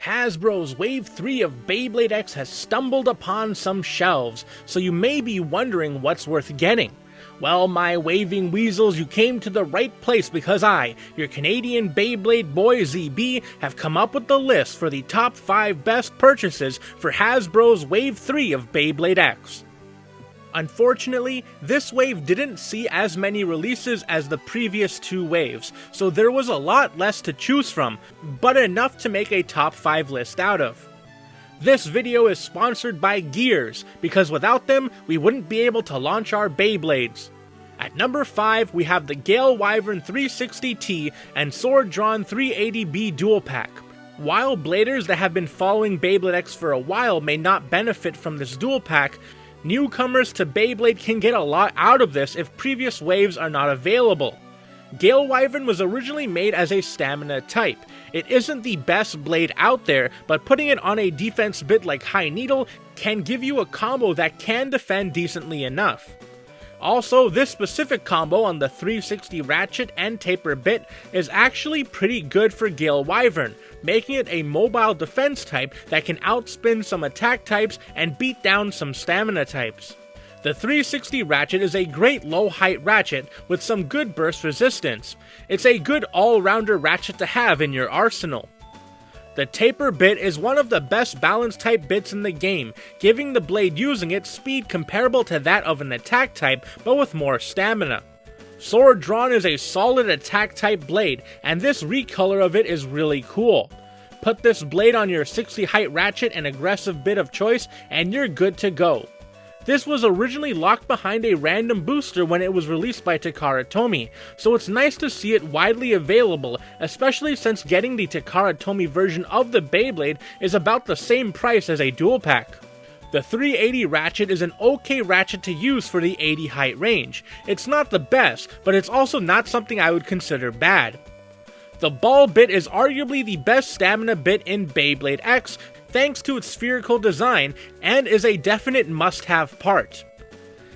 Hasbro's Wave 3 of Beyblade X has stumbled upon some shelves, so you may be wondering what's worth getting. Well, my waving weasels, you came to the right place because I, your Canadian Beyblade boy ZEEBEE, have come up with the list for the top 5 best purchases for Hasbro's Wave 3 of Beyblade X. Unfortunately, this wave didn't see as many releases as the previous 2 waves, so there was a lot less to choose from, but enough to make a top 5 list out of. This video is sponsored by Gears, because without them, we wouldn't be able to launch our Beyblades. At number 5, we have the Gale Wyvern 360T and Sword Dran 380B Dual Pack. While bladers that have been following Beyblade X for a while may not benefit from this dual pack, newcomers to Beyblade can get a lot out of this if previous waves are not available. Gale Wyvern was originally made as a stamina type. It isn't the best blade out there, but putting it on a defense bit like High Needle can give you a combo that can defend decently enough. Also, this specific combo on the 360 ratchet and taper bit is actually pretty good for Gale Wyvern, making it a mobile defense type that can outspin some attack types and beat down some stamina types. The 360 ratchet is a great low height ratchet with some good burst resistance. It's a good all-rounder ratchet to have in your arsenal. The taper bit is one of the best balance type bits in the game, giving the blade using it speed comparable to that of an attack type, but with more stamina. Sword Dran is a solid attack type blade, and this recolor of it is really cool. Put this blade on your 60 height ratchet and aggressive bit of choice, and you're good to go. This was originally locked behind a random booster when it was released by Takara Tomy, so it's nice to see it widely available, especially since getting the Takara Tomy version of the Beyblade is about the same price as a dual pack. The 380 ratchet is an okay ratchet to use for the 80 height range. It's not the best, but it's also not something I would consider bad. The ball bit is arguably the best stamina bit in Beyblade X, thanks to its spherical design, and is a definite must-have part.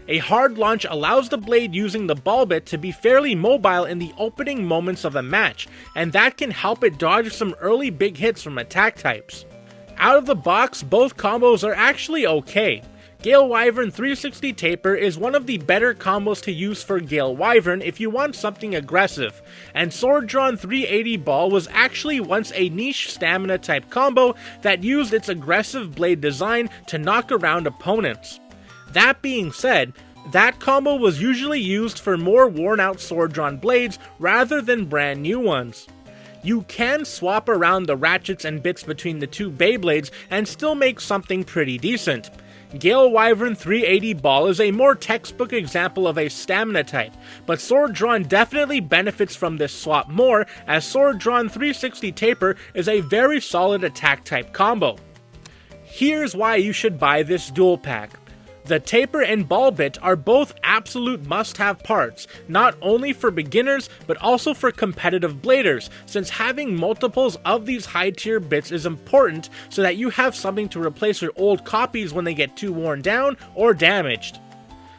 A hard launch allows the blade using the ball bit to be fairly mobile in the opening moments of a match, and that can help it dodge some early big hits from attack types. Out of the box, both combos are actually okay. Gale Wyvern 360 Taper is one of the better combos to use for Gale Wyvern if you want something aggressive, and Sword Dran 380 Ball was actually once a niche stamina type combo that used its aggressive blade design to knock around opponents. That being said, that combo was usually used for more worn out Sword Dran blades rather than brand new ones. You can swap around the ratchets and bits between the two Beyblades and still make something pretty decent. Gale Wyvern 380 Ball is a more textbook example of a stamina type, but Sword Dran definitely benefits from this swap more, as Sword Dran 360 Taper is a very solid attack type combo. Here's why you should buy this dual pack. The taper and ball bit are both absolute must-have parts, not only for beginners, but also for competitive bladers, since having multiples of these high-tier bits is important so that you have something to replace your old copies when they get too worn down or damaged.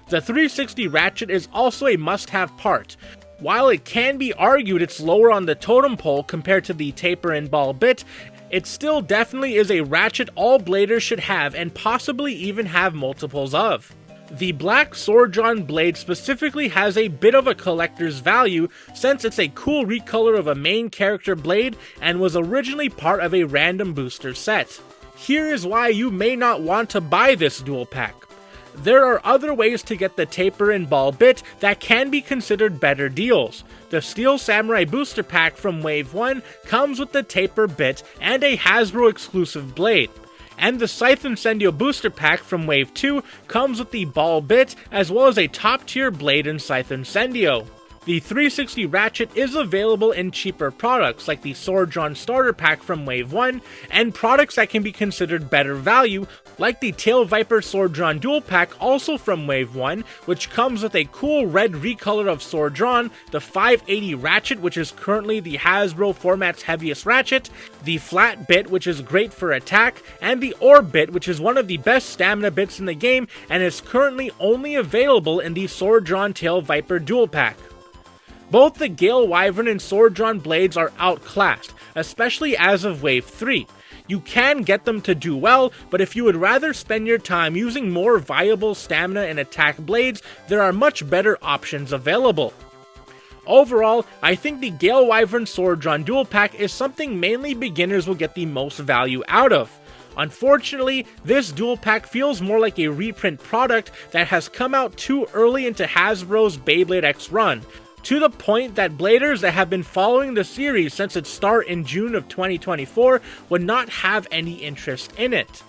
The 360 ratchet is also a must-have part. While it can be argued it's lower on the totem pole compared to the taper and ball bit, it still definitely is a ratchet all bladers should have and possibly even have multiples of. The black Sword Dran blade specifically has a bit of a collector's value since it's a cool recolor of a main character blade and was originally part of a random booster set. Here is why you may not want to buy this dual pack. There are other ways to get the taper and ball bit that can be considered better deals. The Steel Samurai Booster Pack from Wave 1 comes with the taper bit and a Hasbro exclusive blade. And the Scythe Incendio Booster Pack from Wave 2 comes with the ball bit as well as a top tier blade in Scythe Incendio. The 360 ratchet is available in cheaper products like the Sword Dran Starter Pack from Wave 1, and products that can be considered better value like the Tail Viper Sword Dran Dual Pack also from Wave 1, which comes with a cool red recolor of Sword Dran, the 580 ratchet which is currently the Hasbro format's heaviest ratchet, the flat bit which is great for attack, and the orb bit which is one of the best stamina bits in the game and is currently only available in the Sword Dran Tail Viper Dual Pack. Both the Gale Wyvern and Sword Dran blades are outclassed, especially as of Wave 3. You can get them to do well, but if you would rather spend your time using more viable stamina and attack blades, there are much better options available. Overall, I think the Gale Wyvern Sword Drawn Dual Pack is something mainly beginners will get the most value out of. Unfortunately, this dual pack feels more like a reprint product that has come out too early into Hasbro's Beyblade X run, to the point that bladers that have been following the series since its start in June of 2024 would not have any interest in it.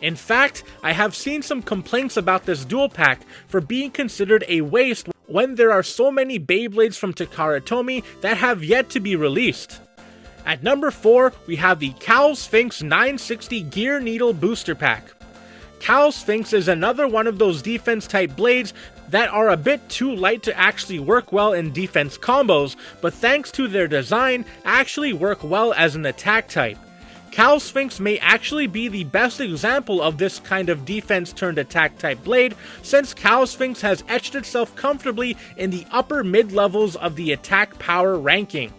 In fact, I have seen some complaints about this dual pack for being considered a waste when there are so many Beyblades from Takara Tomy that have yet to be released. At number 4, we have the Cowl Sphinx 960 Gear Needle Booster Pack. Cowl Sphinx is another one of those defense type blades that are a bit too light to actually work well in defense combos, but thanks to their design, actually work well as an attack type. Cowl Sphinx may actually be the best example of this kind of defense turned attack type blade, since Cowl Sphinx has etched itself comfortably in the upper mid levels of the attack power ranking.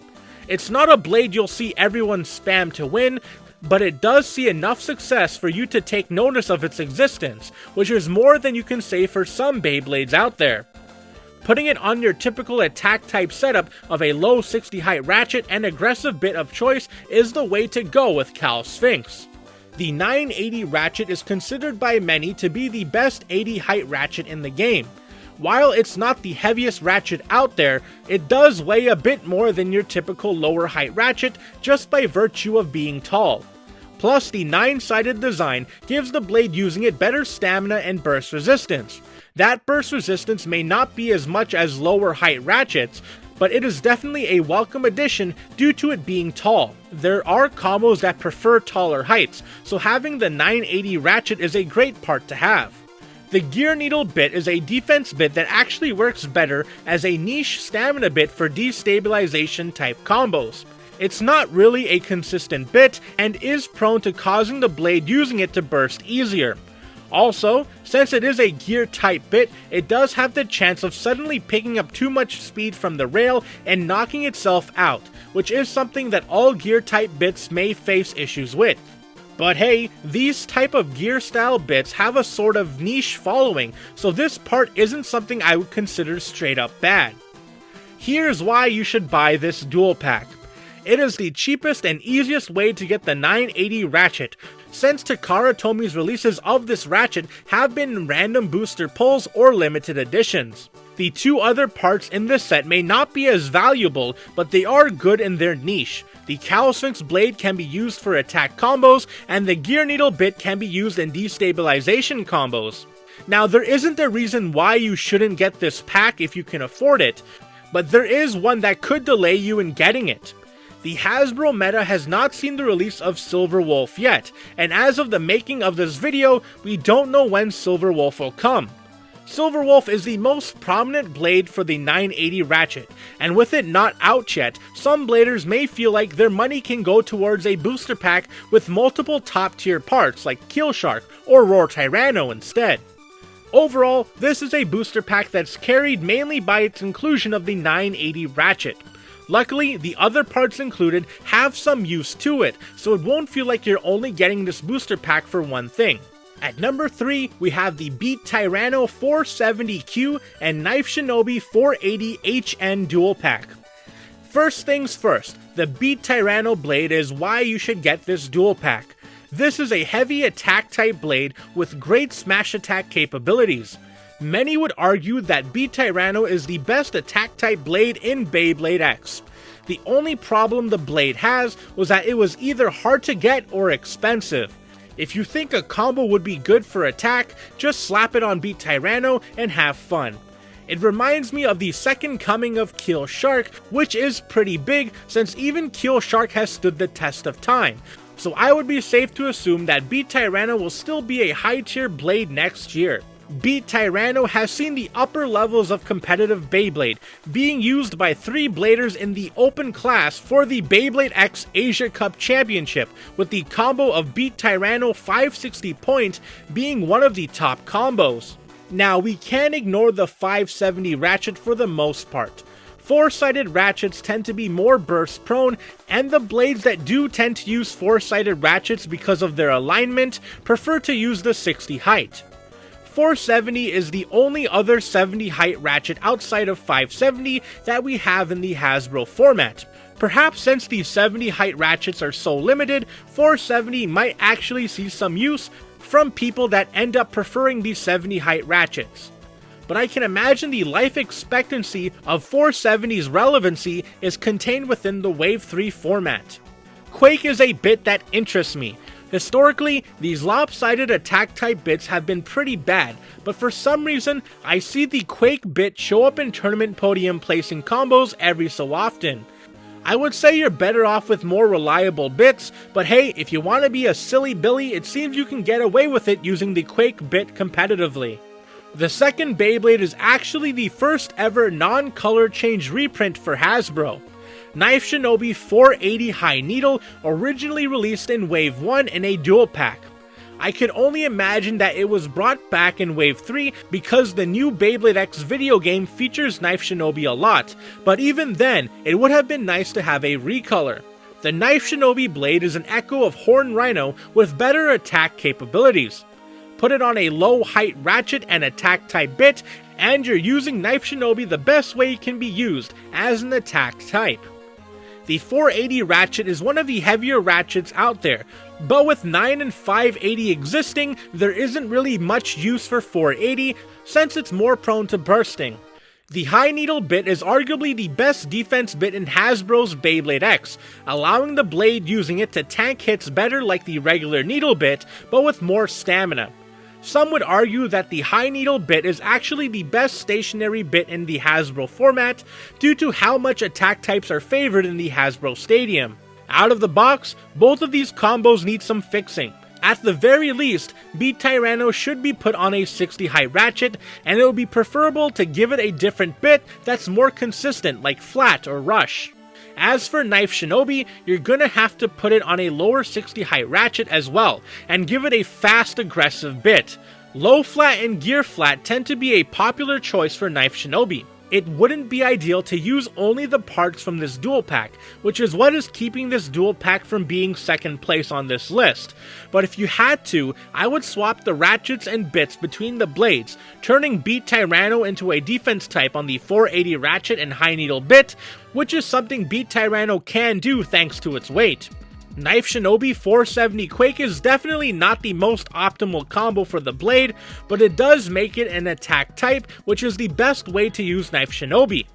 It's not a blade you'll see everyone spam to win, but it does see enough success for you to take notice of its existence, which is more than you can say for some Beyblades out there. Putting it on your typical attack type setup of a low 60 height ratchet and aggressive bit of choice is the way to go with Cowl Sphinx. The 980 ratchet is considered by many to be the best 80 height ratchet in the game. While it's not the heaviest ratchet out there, it does weigh a bit more than your typical lower height ratchet just by virtue of being tall. Plus, the 9-sided design gives the blade using it better stamina and burst resistance. That burst resistance may not be as much as lower height ratchets, but it is definitely a welcome addition due to it being tall. There are combos that prefer taller heights, so having the 980 ratchet is a great part to have. The Gear Needle bit is a defense bit that actually works better as a niche stamina bit for destabilization type combos. It's not really a consistent bit and is prone to causing the blade using it to burst easier. Also, since it is a gear type bit, it does have the chance of suddenly picking up too much speed from the rail and knocking itself out, which is something that all gear type bits may face issues with. But hey, these type of gear style bits have a sort of niche following, so this part isn't something I would consider straight up bad. Here's why you should buy this dual pack. It is the cheapest and easiest way to get the 980 ratchet, since Takara Tomy's releases of this ratchet have been random booster pulls or limited editions. The two other parts in this set may not be as valuable, but they are good in their niche. The Cowl Sphinx blade can be used for attack combos, and the Gear Needle bit can be used in destabilization combos. Now, there isn't a reason why you shouldn't get this pack if you can afford it, but there is one that could delay you in getting it. The Hasbro meta has not seen the release of Silver Wolf yet, and as of the making of this video, we don't know when Silver Wolf will come. Silver Wolf is the most prominent blade for the 980 ratchet, and with it not out yet, some bladers may feel like their money can go towards a booster pack with multiple top tier parts like Kill Shark or Roar Tyranno instead. Overall, this is a booster pack that's carried mainly by its inclusion of the 980 ratchet. Luckily, the other parts included have some use to it, so it won't feel like you're only getting this booster pack for one thing. At number 3, we have the Beat Tyranno 470Q and Knife Shinobi 480HN dual pack. First things first, the Beat Tyranno blade is why you should get this dual pack. This is a heavy attack type blade with great smash attack capabilities. Many would argue that Beat Tyranno is the best attack type blade in Beyblade X. The only problem the blade has was that it was either hard to get or expensive. If you think a combo would be good for attack, just slap it on Beat Tyranno and have fun. It reminds me of the second coming of Kill Shark, which is pretty big since even Kill Shark has stood the test of time. So I would be safe to assume that Beat Tyranno will still be a high tier blade next year. Beat Tyranno has seen the upper levels of competitive Beyblade, being used by 3 bladers in the open class for the Beyblade X Asia Cup Championship, with the combo of Beat Tyranno 560 Point being one of the top combos. Now, we can ignore the 570 ratchet for the most part. Four-sided ratchets tend to be more burst prone, and the blades that do tend to use four-sided ratchets because of their alignment prefer to use the 60 height. 470 is the only other 70 height ratchet outside of 570 that we have in the Hasbro format. Perhaps since the 70 height ratchets are so limited, 470 might actually see some use from people that end up preferring the 70 height ratchets. But I can imagine the life expectancy of 470's relevancy is contained within the Wave 3 format. Quake is a bit that interests me. Historically, these lopsided attack type bits have been pretty bad, but for some reason, I see the Quake bit show up in tournament podium placing combos every so often. I would say you're better off with more reliable bits, but hey, if you want to be a silly Billy, it seems you can get away with it using the Quake bit competitively. The second Beyblade is actually the first ever non-color change reprint for Hasbro. Knife Shinobi 480 High Needle, originally released in Wave 1 in a dual pack. I could only imagine that it was brought back in Wave 3 because the new Beyblade X video game features Knife Shinobi a lot, but even then, it would have been nice to have a recolor. The Knife Shinobi blade is an echo of Horn Rhino with better attack capabilities. Put it on a low height ratchet and attack type bit, and you're using Knife Shinobi the best way it can be used, as an attack type. The 480 ratchet is one of the heavier ratchets out there, but with 9 and 580 existing, there isn't really much use for 480 since it's more prone to bursting. The high needle bit is arguably the best defense bit in Hasbro's Beyblade X, allowing the blade using it to tank hits better like the regular needle bit, but with more stamina. Some would argue that the high needle bit is actually the best stationary bit in the Hasbro format due to how much attack types are favored in the Hasbro Stadium. Out of the box, both of these combos need some fixing. At the very least, Beat Tyranno should be put on a 60 height ratchet, and it would be preferable to give it a different bit that's more consistent like Flat or Rush. As for Knife Shinobi, you're gonna have to put it on a lower 60 height ratchet as well, and give it a fast aggressive bit. Low flat and gear flat tend to be a popular choice for Knife Shinobi. It wouldn't be ideal to use only the parts from this dual pack, which is what is keeping this dual pack from being second place on this list. But if you had to, I would swap the ratchets and bits between the blades, turning Beat Tyranno into a defense type on the 480 ratchet and high needle bit, which is something Beat Tyranno can do thanks to its weight. Knife Shinobi 470 Quake is definitely not the most optimal combo for the blade, but it does make it an attack type, which is the best way to use Knife Shinobi.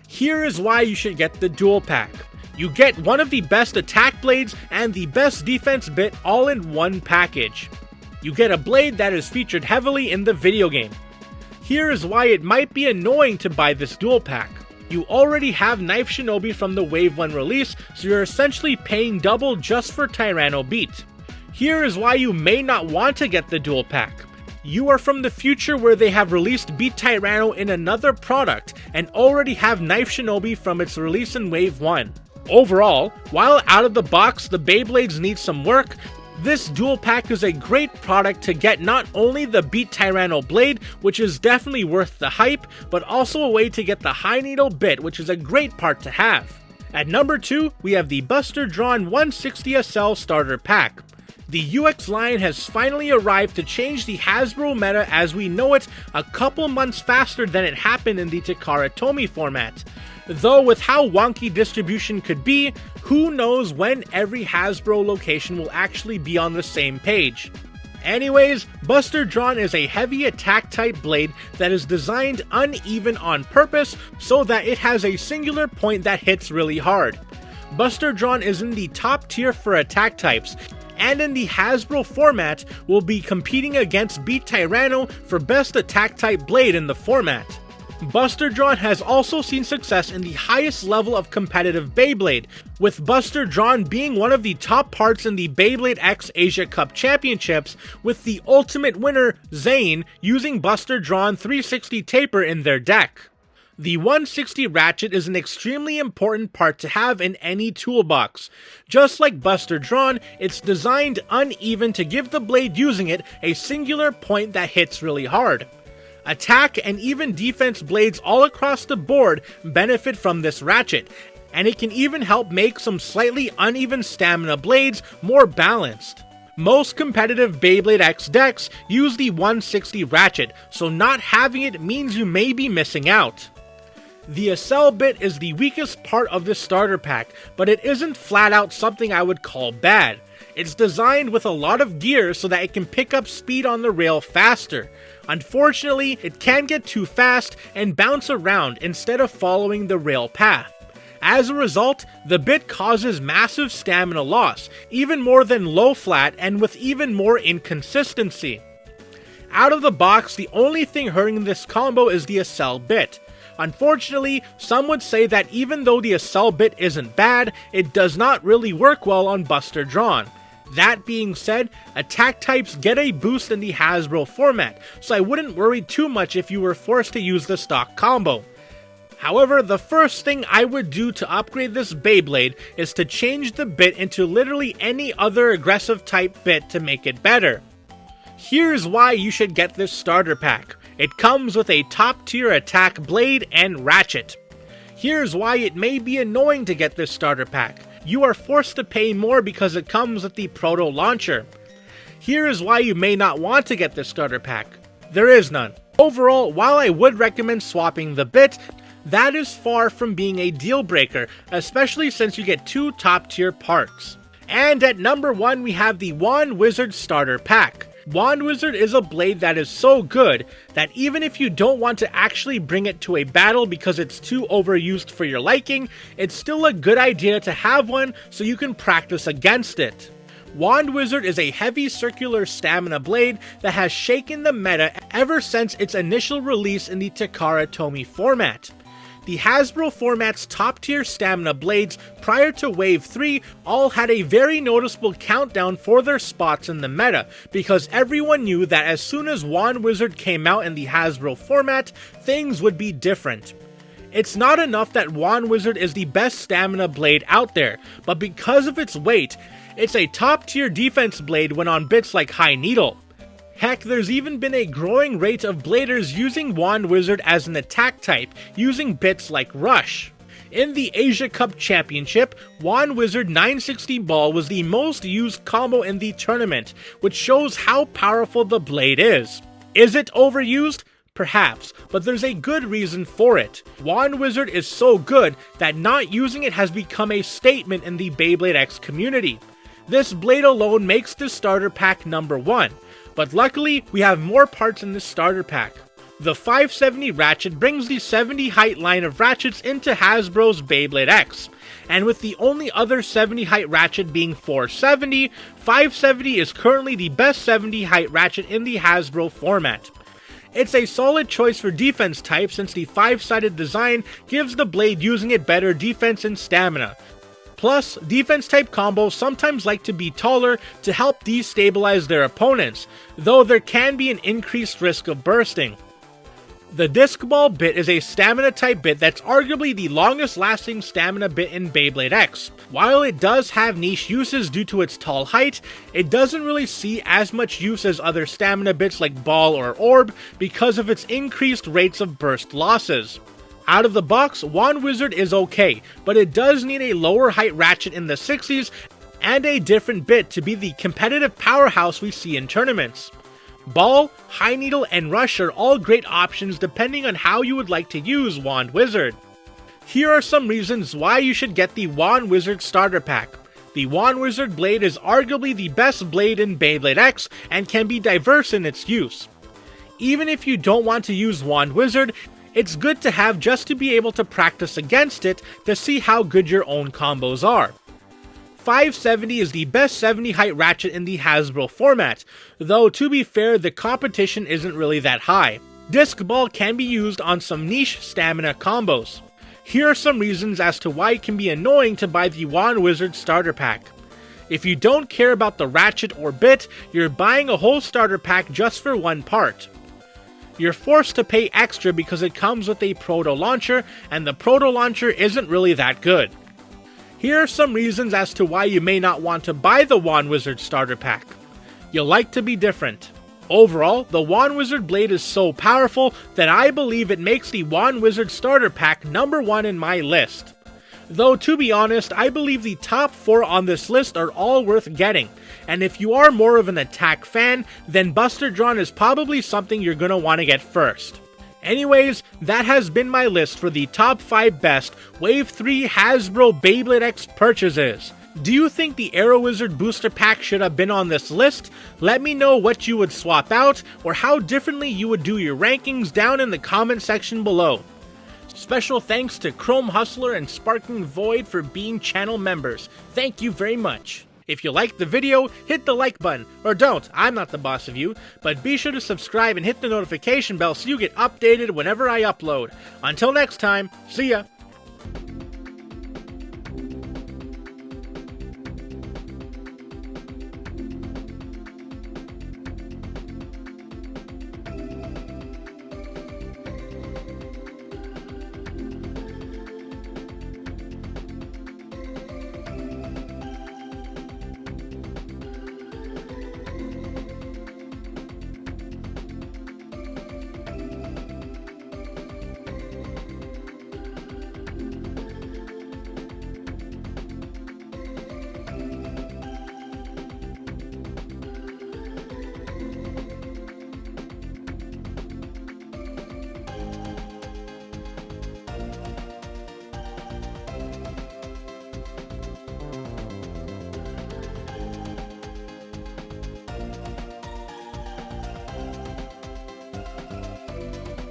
Here is why you should get the dual pack. You get one of the best attack blades and the best defense bit all in one package. You get a blade that is featured heavily in the video game. Here is why it might be annoying to buy this dual pack. You already have Knife Shinobi from the Wave 1 release, so you're essentially paying double just for Tyranno Beat. Here is why you may not want to get the dual pack. You are from the future where they have released Beat Tyranno in another product, and already have Knife Shinobi from its release in Wave 1. Overall, while out of the box the Beyblades need some work, this dual pack is a great product to get not only the Beat Tyranno blade, which is definitely worth the hype, but also a way to get the high needle bit, which is a great part to have. At number 2, we have the Dran 160 SL Starter Pack. The UX line has finally arrived to change the Hasbro meta as we know it a couple months faster than it happened in the Takara Tomy format. Though with how wonky distribution could be, who knows when every Hasbro location will actually be on the same page. Anyways, Dran is a heavy attack type blade that is designed uneven on purpose so that it has a singular point that hits really hard. Dran is in the top tier for attack types, and in the Hasbro format will be competing against Beat Tyranno for best attack type blade in the format. Dran has also seen success in the highest level of competitive Beyblade, with Dran being one of the top parts in the Beyblade X Asia Cup Championships, with the ultimate winner, Zane, using Dran 360 taper in their deck. The 160 ratchet is an extremely important part to have in any toolbox. Just like Dran, it's designed uneven to give the blade using it a singular point that hits really hard. Attack and even defense blades all across the board benefit from this ratchet, and it can even help make some slightly uneven stamina blades more balanced. Most competitive Beyblade X decks use the 160 ratchet, so not having it means you may be missing out. The accel bit is the weakest part of this starter pack, but it isn't flat out something I would call bad. It's designed with a lot of gear so that it can pick up speed on the rail faster. Unfortunately, it can get too fast and bounce around instead of following the rail path. As a result, the bit causes massive stamina loss, even more than low flat and with even more inconsistency. Out of the box, the only thing hurting this combo is the accel bit. Unfortunately, some would say that even though the accel bit isn't bad, it does not really work well on Buster Dran. That being said, attack types get a boost in the HASBRO format, so I wouldn't worry too much if you were forced to use the stock combo. However, the first thing I would do to upgrade this Beyblade is to change the bit into literally any other aggressive type bit to make it better. Here's why you should get this starter pack. It comes with a top tier attack blade and ratchet. Here's why it may be annoying to get this starter pack. You are forced to pay more because it comes with the proto launcher. Here is why you may not want to get this starter pack. There is none. Overall, while I would recommend swapping the bit, that is far from being a deal breaker, especially since you get two top tier parts. And at number 1 we have the Wand Wizard starter pack. Wand Wizard is a blade that is so good that even if you don't want to actually bring it to a battle because it's too overused for your liking, it's still a good idea to have one so you can practice against it. Wand Wizard is a heavy circular stamina blade that has shaken the meta ever since its initial release in the Takara Tomy format. The HASBRO format's top tier stamina blades prior to Wave 3 all had a very noticeable countdown for their spots in the meta, because everyone knew that as soon as Wand Wizard came out in the HASBRO format, things would be different. It's not enough that Wand Wizard is the best stamina blade out there, but because of its weight, it's a top tier defense blade when on bits like High Needle. Heck, there's even been a growing rate of bladers using Wand Wizard as an attack type, using bits like Rush. In the Asia Cup Championship, Wand Wizard 960 Ball was the most used combo in the tournament, which shows how powerful the blade is. Is it overused? Perhaps, but there's a good reason for it. Wand Wizard is so good that not using it has become a statement in the Beyblade X community. This blade alone makes this starter pack number 1. But luckily, we have more parts in this starter pack. The 570 ratchet brings the 70 height line of ratchets into HASBRO's Beyblade X, and with the only other 70 height ratchet being 470, 570 is currently the best 70 height ratchet in the HASBRO format. It's a solid choice for defense type since the 5-sided design gives the blade using it better defense and stamina. Plus, defense type combos sometimes like to be taller to help destabilize their opponents, though there can be an increased risk of bursting. The disc ball bit is a stamina type bit that's arguably the longest lasting stamina bit in Beyblade X. While it does have niche uses due to its tall height, it doesn't really see as much use as other stamina bits like ball or orb because of its increased rates of burst losses. Out of the box, Wand Wizard is okay, but it does need a lower height ratchet in the 60s and a different bit to be the competitive powerhouse we see in tournaments. Ball, High Needle, and Rush are all great options depending on how you would like to use Wand Wizard. Here are some reasons why you should get the Wand Wizard starter pack. The Wand Wizard blade is arguably the best blade in Beyblade X and can be diverse in its use. Even if you don't want to use Wand Wizard, it's good to have just to be able to practice against it to see how good your own combos are. 570 is the best 70 height ratchet in the HASBRO format, though to be fair, the competition isn't really that high. Disc Ball can be used on some niche stamina combos. Here are some reasons as to why it can be annoying to buy the Wand Wizard starter pack. If you don't care about the ratchet or bit, you're buying a whole starter pack just for one part. You're forced to pay extra because it comes with a proto launcher, and the proto launcher isn't really that good. Here are some reasons as to why you may not want to buy the Wand Wizard starter pack. You'll like to be different. Overall, the Wand Wizard blade is so powerful that I believe it makes the Wand Wizard starter pack number 1 in my list. Though to be honest, I believe the top 4 on this list are all worth getting, and if you are more of an attack fan, then Buster Dran is probably something you're gonna want to get first. Anyways, that has been my list for the top 5 best Wave 3 HASBRO Beyblade X purchases. Do you think the Aero Wizard booster pack should have been on this list? Let me know what you would swap out, or how differently you would do your rankings down in the comment section below. Special thanks to Chrome Hustler and Sparking Void for being channel members. Thank you very much. If you liked the video, hit the like button, or don't, I'm not the boss of you, but be sure to subscribe and hit the notification bell so you get updated whenever I upload. Until next time, see ya!